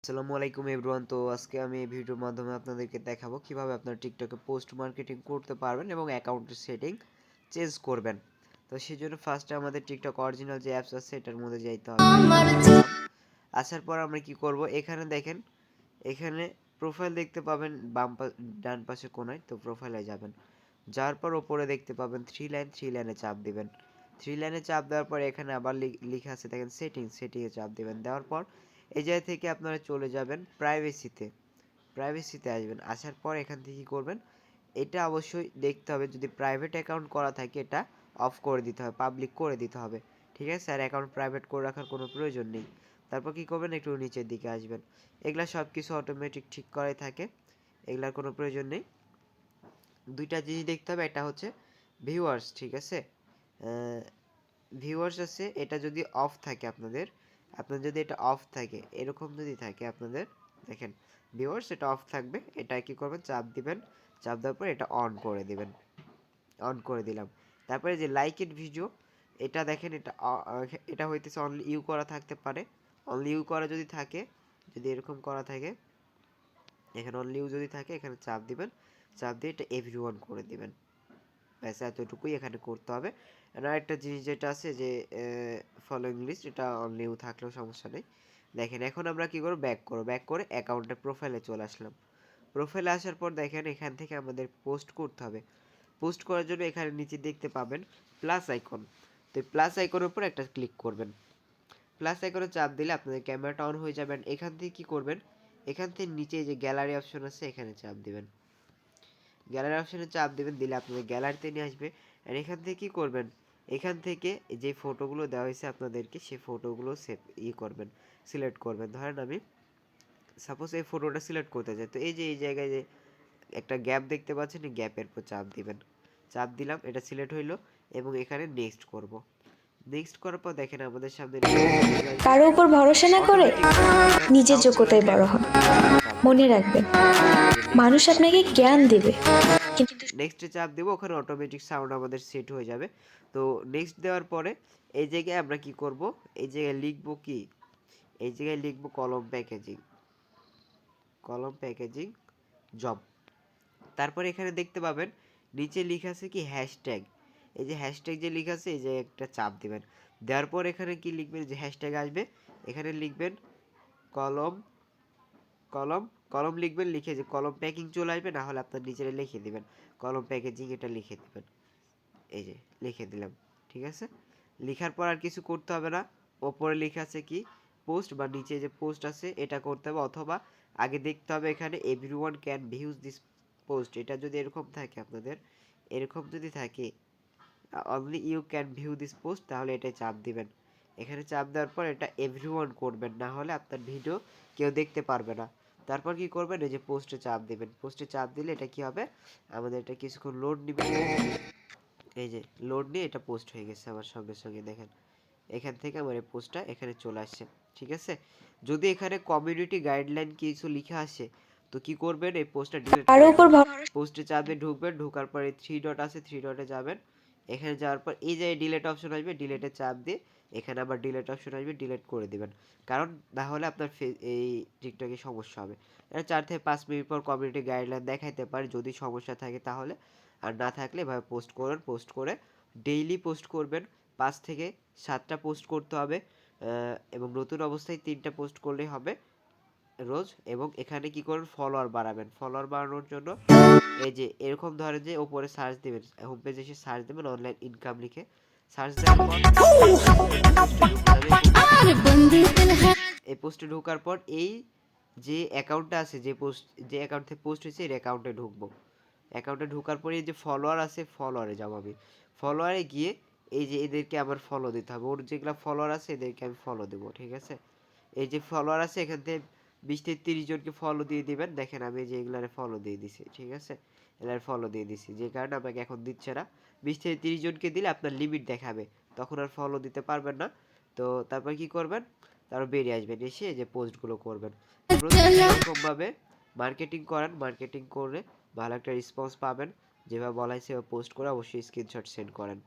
আসসালামু আলাইকুম এভরিওয়ান। তো আজকে আমি এই ভিডিওর মাধ্যমে আপনাদেরকে দেখাবো কিভাবে আপনার টিকটকে পোস্ট মার্কেটিং করতে পারবেন এবং অ্যাকাউন্টের সেটিং চেঞ্জ করবেন। তো সেই জন্য ফার্স্টে আমাদের টিকটক অরিজিনাল যে অ্যাপস আছে এটার মধ্যে যাইতে হবে। আসার পর আমরা কি করব, এখানে দেখেন, এখানে প্রোফাইল দেখতে পাবেন ডান পাশে কোনায়। তো প্রোফাইলে যাবেন, যাওয়ার পর ওপরে দেখতে পাবেন থ্রি লাইনে চাপ দিবেন। থ্রি লাইনে চাপ দেওয়ার পর এখানে আবার লেখা আছে দেখেন সেটিংয়ে চাপ দিবেন। দেওয়ার পর এই জায়গা থেকে আপনারা চলে যাবেন প্রাইভেসিতে আসবেন। আসার পর এখান থেকে কী করবেন, এটা অবশ্যই দেখতে হবে যদি প্রাইভেট অ্যাকাউন্ট করা থাকে এটা অফ করে দিতে হবে, পাবলিক করে দিতে হবে। ঠিক আছে, আর অ্যাকাউন্ট প্রাইভেট করে রাখার কোনো প্রয়োজন নেই। তারপর কী করবেন, একটু নিচের দিকে আসবেন। এগুলা সব কিছু অটোমেটিক ঠিক করাই থাকে, এগুলার কোনো প্রয়োজন নেই। দুইটা জিনিস দেখতে হবে, একটা হচ্ছে ভিউয়ার্স। ঠিক আছে, ভিউয়ার্স আছে, এটা যদি অফ থাকে আপনাদের যদি এটা অফ থাকে, এরকম যদি থাকে আপনাদের, দেখেন ভিউয়ার্স এটা অফ থাকবে। এটা কি করবেন, চাপ দিবেন। চাপ দেওয়ার পর এটা অন করে দিবেন। অন করে দিলাম। তারপরে যে লাইকেড ভিডিও, এটা দেখেন, এটা হইতেছে অনলি ইউ করা থাকতে পারে। অনলি ইউ করা যদি থাকে, যদি এরকম করা থাকে, এখানে অনলি ইউ যদি থাকে এখানে চাপ দিবেন। চাপ দিয়ে এটা এভরিওয়ান করে দিবেন। ব্যাস এতটুকুই এখানে করতে হবে। আর একটা জিনিস যেটা আছে যে ফলোইং লিস্ট, এটা অনলি ইউ থাকলেও সমস্যা নেই। দেখেন এখন আমরা কি করব, ব্যাক করে অ্যাকাউন্টের প্রোফাইলে চলে আসলাম। প্রোফাইলে আসার পর দেখেন এখান থেকে আমাদের পোস্ট করতে হবে। পোস্ট করার জন্য এখানে নিচে দেখতে পাবেন প্লাস আইকন। তো এই প্লাস আইকনের উপর একটা ক্লিক করবেন। প্লাস আইকনে চাপ দিলে আপনাদের ক্যামেরাটা অন হয়ে যাবেন। এখান থেকে কি করবেন, এখান থেকে নিচে যে গ্যালারি অপশন আছে এখানে চাপ দিবেন। গ্যালারি অপশনে চাপ দিবেন, দিলে আপনাদের গ্যালারিতে নিয়ে আসবে। আর এখান থেকে কী করবেন, এখান থেকে যে ফটোগুলো দেওয়া হয়েছে আপনাদেরকে সেই ফটোগুলো করবেন, সিলেক্ট করবেন। ধরেন আমি সাপোজ এই ফটোটা সিলেক্ট করতে চাই, তো এই যে এই জায়গায় যে একটা গ্যাপ দেখতে পাচ্ছেন, এই গ্যাপের উপর চাপ দিবেন। চাপ দিলাম, এটা সিলেক্ট হইলো এবং এখানে নেক্সট করব। নেক্সট করার পর দেখেন আমাদের সামনে কারো উপর ভরসা না করে নিজের যোগ্যতায় বড় হন। মনে রাখবেন, মানুষ আপনাকে জ্ঞান দেবে, কিন্তু নেক্সটে চাপ দেবো, ওখানে অটোমেটিক সাউন্ড আমাদের সেট হয়ে যাবে। তো নেক্সট দেওয়ার পরে এই জায়গায় আমরা কি করব, এই জায়গায় লিখবো কি, এই জায়গায় লিখবো কলম প্যাকেজিং জব। তারপরে এখানে দেখতে পাবেন নিচে লেখা আছে কি হ্যাশট্যাগ। এই যে হ্যাশট্যাগ যে লেখা আছে, এই যে একটা চাপ দিবেন। দেওয়ার পর এখানে কি লিখবেন, যে হ্যাশট্যাগ আসবে এখানে লিখবেন কলম কলম কলম লিখবেন। লিখে যে কলম প্যাকিং চলে আসবে, না হলে আপনার নিচে লিখে দিবেন কলম প্যাকেজিং, এটা লিখে দিবেন। এই যে লিখে দিলাম। ঠিক আছে, লেখার পর আর কিছু করতে হবে না। ওপরে লেখা আছে কি পোস্ট, বা নিচে যে পোস্ট আছে এটা করতে হবে, অথবা আগে দেখতে হবে এখানে everyone can views this post. এটা যদি এরকম থাকে আপনাদের, এরকম যদি থাকে only you can view this post, তাহলে এটাই চাপ দিবেন। এখানে চাপ দেওয়ার পর এটা এভরিওয়ান করবেন, না হলে আপনার ভিডিও কেউ দেখতে পারবে না। তারপর কি করবেন, এই যে পোস্টে চাপ দিবেন। পোস্টে চাপ দিলে এটা কি হবে, আমাদের এটা কিছুক্ষণ লোড নিবে। এই যে লোড নিয়ে এটা পোস্ট হয়ে গেছে আমার সঙ্গে সঙ্গে। দেখেন এখান থেকে আমার এই পোস্টটা এখানে চলে আসছে। ঠিক আছে, যদি এখানে কমিউনিটি গাইডলাইন কিছু লিখে আসে, তো কি করবেন, এই পোস্টটা ডিলিট কারো করে উপর দিবেন। পোস্টে চাপে ঢুকবেন, ঢোকার পরে থ্রি ডট আছে, থ্রি ডটে যাবেন। এখানে যাওয়ার পর এই যে ডিলিট অপশন আসবে, ডিলিটে চাপ দিয়ে এখানে আবার ডিলিট অপশন আসবে, ডিলিট করে দিবেন। কারণ না হলে আপনার এই টিকটকে সমস্যা হবে। 4 থেকে 5 মিনিট পর কমিউনিটি গাইডলাইন দেখাইতে পারে, যদি সমস্যা থাকে তাহলে। আর না থাকলে এভাবে পোস্ট করুন। পোস্ট করে ডেইলি পোস্ট করবেন, 5 থেকে 7টা পোস্ট করতে হবে। এবং নতুন অবস্থায় 3টা পোস্ট করলেই হবে রোজ। এবং এখানে কি করবেন, ফলোয়ার বাড়াবেন। ফলোয়ার বাড়ানোর জন্য এই যে এরকম ধরেন যে ওপরে সার্চ দেবেন, হোম পেজে এসে সার্চ দেবেন অনলাইন ইনকাম লিখে। সার্চ দেওয়ার পর এই পোস্টে ঢোকার পর এই যে অ্যাকাউন্টটা আছে, যে অ্যাকাউন্ট থেকে পোস্ট হয়েছে এর অ্যাকাউন্টে ঢুকবো। অ্যাকাউন্টে ঢোকার পরে এই যে ফলোয়ার আছে, ফলোয়ারে যাবো আমি। ফলোয়ারে গিয়ে এই যে এদেরকে আবার ফলো দিতে হবে, ওর যেগুলো ফলোয়ার আছে এদেরকে আমি ফলো দেবো। ঠিক আছে, এই যে ফলোয়ার আছে এখান থেকে 20 থেকে 30 জনকে ফলো দিয়ে দিবেন। দেখেন আমি যে এগুলারে ফলো দিয়ে দিছি। ঠিক আছে, এগুলার ফলো দিয়ে দিছি, যে কারণে আমাকে এখন দিচ্ছে না। 20 থেকে 30 জনকে দিলে আপনার লিমিট দেখাবে, তখন আর ফলো দিতে পারবেন না। তো তারপর কি করবেন, তারপর বেরিয়ে আসবেন, এসে যে পোস্টগুলো করবেন। এরকমভাবে মার্কেটিং করেন, মার্কেটিং করে ভালো একটা রেসপন্স পাবেন। যেভাবে বলা হয়েছে পোস্ট করে অবশ্যই স্ক্রিনশট সেন্ড করেন।